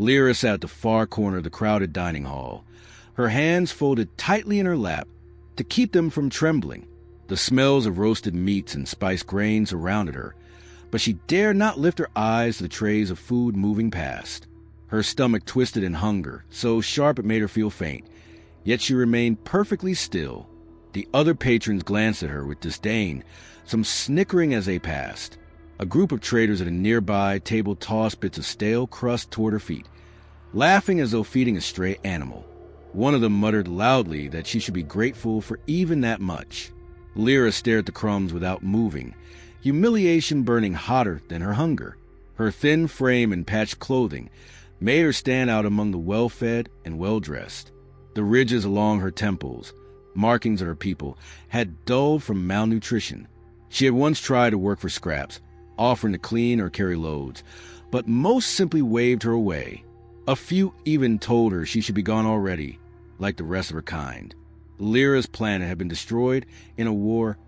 Lyra sat at the far corner of the crowded dining hall, her hands folded tightly in her lap to keep them from trembling. The smells of roasted meats and spiced grains surrounded her, but she dared not lift her eyes to the trays of food moving past. Her stomach twisted in hunger, so sharp it made her feel faint, yet she remained perfectly still. The other patrons glanced at her with disdain, some snickering as they passed. A group of traders at a nearby table tossed bits of stale crust toward her feet, laughing as though feeding a stray animal. One of them muttered loudly that she should be grateful for even that much. Lyra stared at the crumbs without moving, humiliation burning hotter than her hunger. Her thin frame and patched clothing made her stand out among the well-fed and well-dressed. The ridges along her temples, markings of her people, had dulled from malnutrition. She had once tried to work for scraps, offering to clean or carry loads, but most simply waved her away. A few even told her she should be gone already, like the rest of her kind. Lyra's planet had been destroyed in a war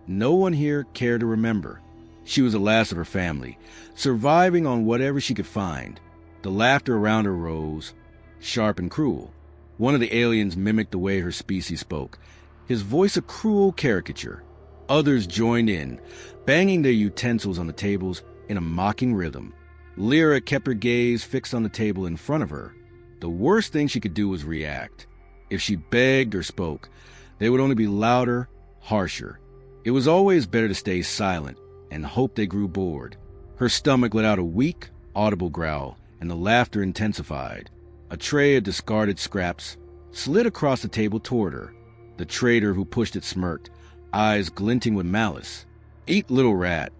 no one here cared to remember. She was the last of her family, surviving on whatever she could find. The laughter around her rose, sharp and cruel. One of the aliens mimicked the way her species spoke, his voice a cruel caricature. Others joined in, banging their utensils on the tables in a mocking rhythm. Lyra kept her gaze fixed on the table in front of her. The worst thing she could do was react. If she begged or spoke, they would only be louder, harsher. It was always better to stay silent and hope they grew bored. Her stomach let out a weak, audible growl, and the laughter intensified. A tray of discarded scraps slid across the table toward her. The trader who pushed it smirked, eyes glinting with malice. "Eat, little rat,"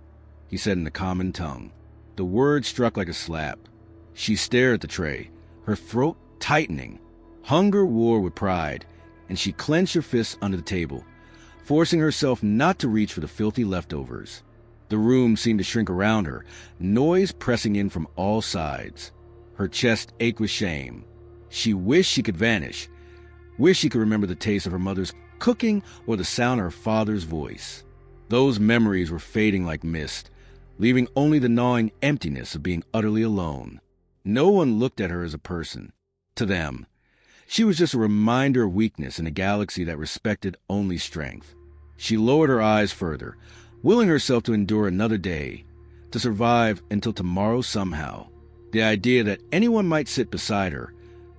he said in the common tongue. The word struck like a slap. She stared at the tray, her throat tightening. Hunger wore with pride, and she clenched her fists under the table, forcing herself not to reach for the filthy leftovers. The room seemed to shrink around her, noise pressing in from all sides. Her chest ached with shame. She wished she could vanish, wished she could remember the taste of her mother's cooking or the sound of her father's voice. Those memories were fading like mist, leaving only the gnawing emptiness of being utterly alone. No one looked at her as a person. To them, she was just a reminder of weakness in a galaxy that respected only strength. She lowered her eyes further, willing herself to endure another day, to survive until tomorrow somehow. The idea that anyone might sit beside her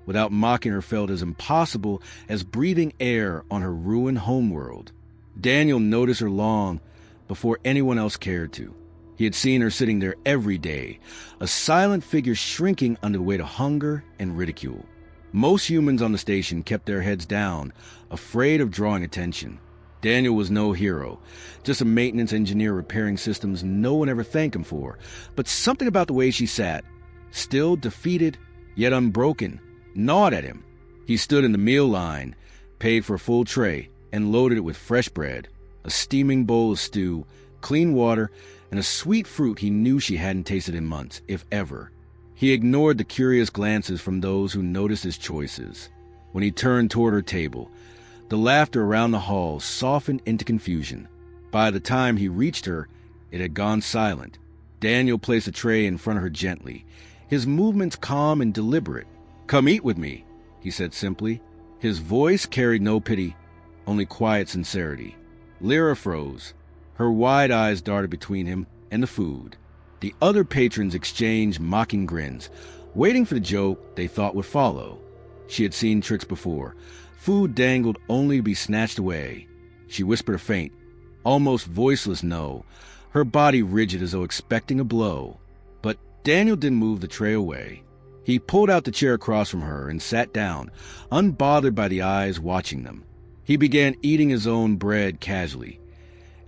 without mocking her felt as impossible as breathing air on her ruined homeworld. Daniel noticed her long before anyone else cared to. He had seen her sitting there every day, a silent figure shrinking under the weight of hunger and ridicule. Most humans on the station kept their heads down, afraid of drawing attention. Daniel was no hero, just a maintenance engineer repairing systems no one ever thanked him for. But something about the way she sat, still defeated, yet unbroken, gnawed at him. He stood in the meal line, paid for a full tray, and loaded it with fresh bread, a steaming bowl of stew, clean water, and a sweet fruit he knew she hadn't tasted in months, if ever. He ignored the curious glances from those who noticed his choices. When he turned toward her table, the laughter around the hall softened into confusion. By the time he reached her, it had gone silent. Daniel placed a tray in front of her gently, his movements calm and deliberate. "Come eat with me," he said simply. His voice carried no pity, only quiet sincerity. Lyra froze. Her wide eyes darted between him and the food. The other patrons exchanged mocking grins, waiting for the joke they thought would follow. She had seen tricks before. Food dangled only to be snatched away. She whispered a faint, almost voiceless no, her body rigid as though expecting a blow. But Daniel didn't move the tray away. He pulled out the chair across from her and sat down, unbothered by the eyes watching them. He began eating his own bread casually,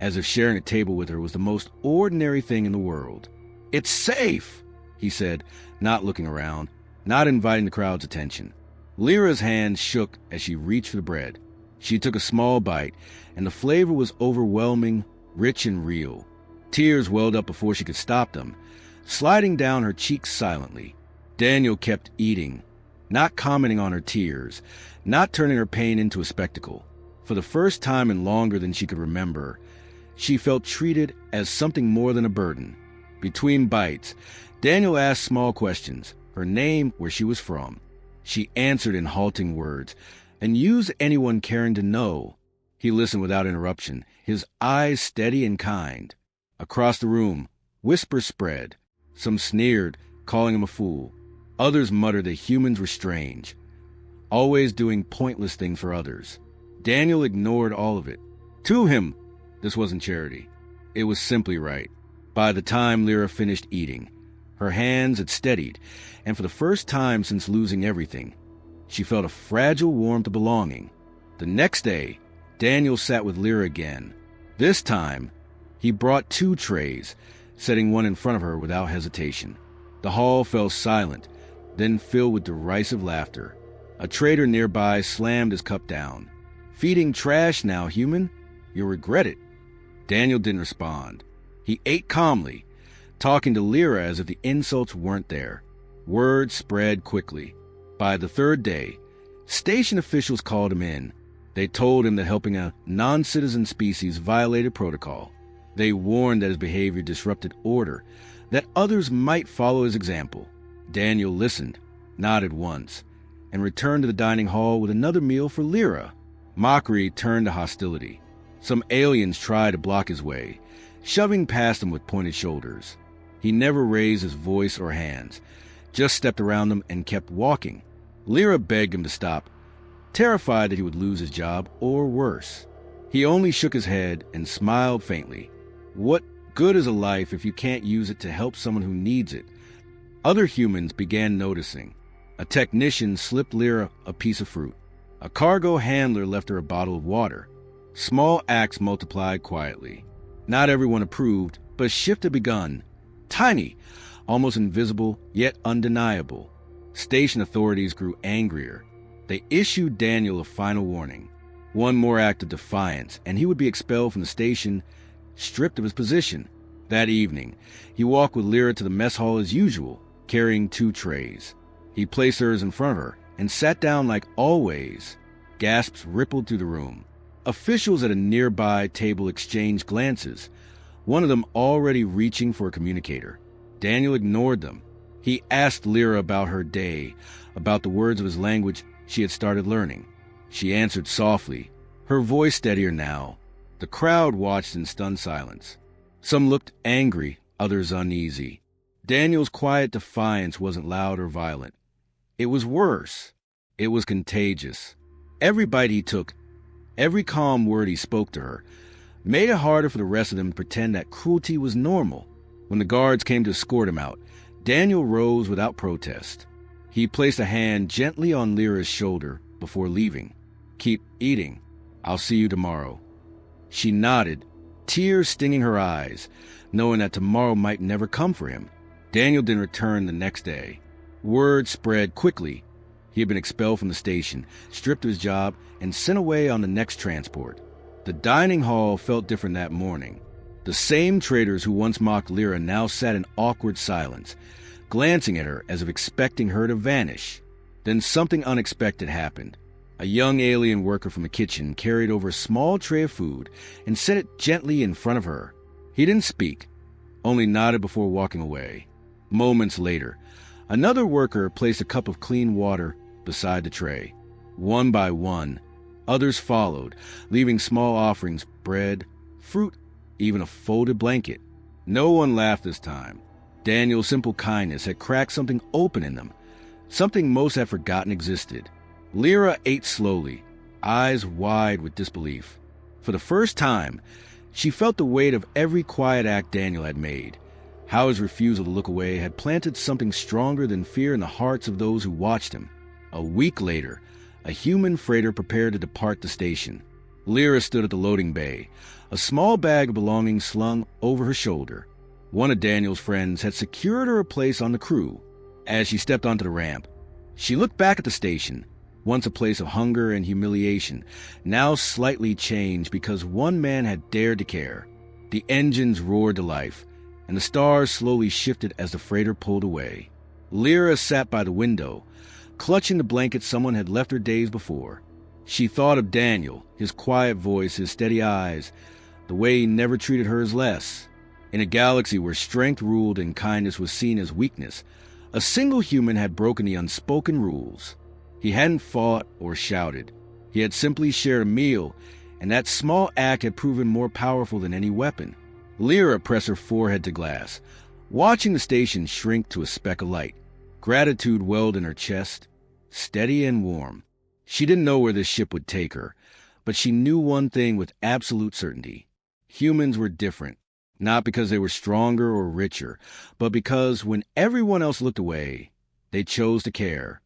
as if sharing a table with her was the most ordinary thing in the world. "It's safe," he said, not looking around, not inviting the crowd's attention. Lyra's hand shook as she reached for the bread. She took a small bite, and the flavor was overwhelming, rich and real. Tears welled up before she could stop them, sliding down her cheeks silently. Daniel kept eating, not commenting on her tears, not turning her pain into a spectacle. For the first time in longer than she could remember, she felt treated as something more than a burden. Between bites, Daniel asked small questions, her name, where she was from. She answered in halting words, and used anyone caring to know. He listened without interruption, his eyes steady and kind. Across the room, whispers spread. Some sneered, calling him a fool. Others muttered that humans were strange, always doing pointless things for others. Daniel ignored all of it. To him, this wasn't charity. It was simply right. By the time Lyra finished eating, her hands had steadied, and for the first time since losing everything, she felt a fragile warmth of belonging. The next day, Daniel sat with Lyra again. This time, he brought 2 trays, setting one in front of her without hesitation. The hall fell silent, then filled with derisive laughter. A trader nearby slammed his cup down. "Feeding trash now, human? You'll regret it." Daniel didn't respond. He ate calmly, talking to Lyra as if the insults weren't there. Word spread quickly. By the 3rd day, station officials called him in. They told him that helping a non-citizen species violated protocol. They warned that his behavior disrupted order, that others might follow his example. Daniel listened, nodded once, and returned to the dining hall with another meal for Lyra. Mockery turned to hostility. Some aliens tried to block his way, shoving past him with pointed shoulders. He never raised his voice or hands, just stepped around them and kept walking. Lyra begged him to stop, terrified that he would lose his job or worse. He only shook his head and smiled faintly. What good is a life if you can't use it to help someone who needs it? Other humans began noticing. A technician slipped Lyra a piece of fruit. A cargo handler left her a bottle of water. Small acts multiplied quietly. Not everyone approved, but a shift had begun. Tiny, almost invisible, yet undeniable. Station authorities grew angrier. They issued Daniel a final warning. One more act of defiance, and he would be expelled from the station, stripped of his position. That evening, he walked with Lyra to the mess hall as usual, carrying 2 trays. He placed hers in front of her and sat down like always. Gasps rippled through the room. Officials at a nearby table exchanged glances, one of them already reaching for a communicator. Daniel ignored them. He asked Lyra about her day, about the words of his language she had started learning. She answered softly, her voice steadier now. The crowd watched in stunned silence. Some looked angry, others uneasy. Daniel's quiet defiance wasn't loud or violent. It was worse. It was contagious. Every bite he took, every calm word he spoke to her, made it harder for the rest of them to pretend that cruelty was normal. When the guards came to escort him out, Daniel rose without protest. He placed a hand gently on Lyra's shoulder before leaving. "Keep eating. I'll see you tomorrow." She nodded, tears stinging her eyes, knowing that tomorrow might never come for him. Daniel didn't return the next day. Word spread quickly. He had been expelled from the station, stripped of his job, and sent away on the next transport. The dining hall felt different that morning. The same traders who once mocked Lyra now sat in awkward silence, glancing at her as if expecting her to vanish. Then something unexpected happened. A young alien worker from the kitchen carried over a small tray of food and set it gently in front of her. He didn't speak, only nodded before walking away. Moments later, another worker placed a cup of clean water beside the tray. One by one, others followed, leaving small offerings, bread, fruit, even a folded blanket. No one laughed this time. Daniel's simple kindness had cracked something open in them, something most had forgotten existed. Lyra ate slowly, eyes wide with disbelief. For the first time, she felt the weight of every quiet act Daniel had made. How his refusal to look away had planted something stronger than fear in the hearts of those who watched him. A week later, a human freighter prepared to depart the station. Lyra stood at the loading bay, a small bag of belongings slung over her shoulder. One of Daniel's friends had secured her a place on the crew. As she stepped onto the ramp, she looked back at the station, once a place of hunger and humiliation, now slightly changed because one man had dared to care. The engines roared to life, and the stars slowly shifted as the freighter pulled away. Lyra sat by the window, clutching the blanket someone had left her days before. She thought of Daniel, his quiet voice, his steady eyes, the way he never treated her as less. In a galaxy where strength ruled and kindness was seen as weakness, A single human had broken the unspoken rules. He hadn't fought or shouted. He had simply shared a meal, and that small act had proven more powerful than any weapon. Lyra pressed her forehead to glass, watching the station shrink to a speck of light. Gratitude welled in her chest, steady and warm. She didn't know where this ship would take her, but she knew one thing with absolute certainty. Humans were different, not because they were stronger or richer, but because when everyone else looked away, they chose to care.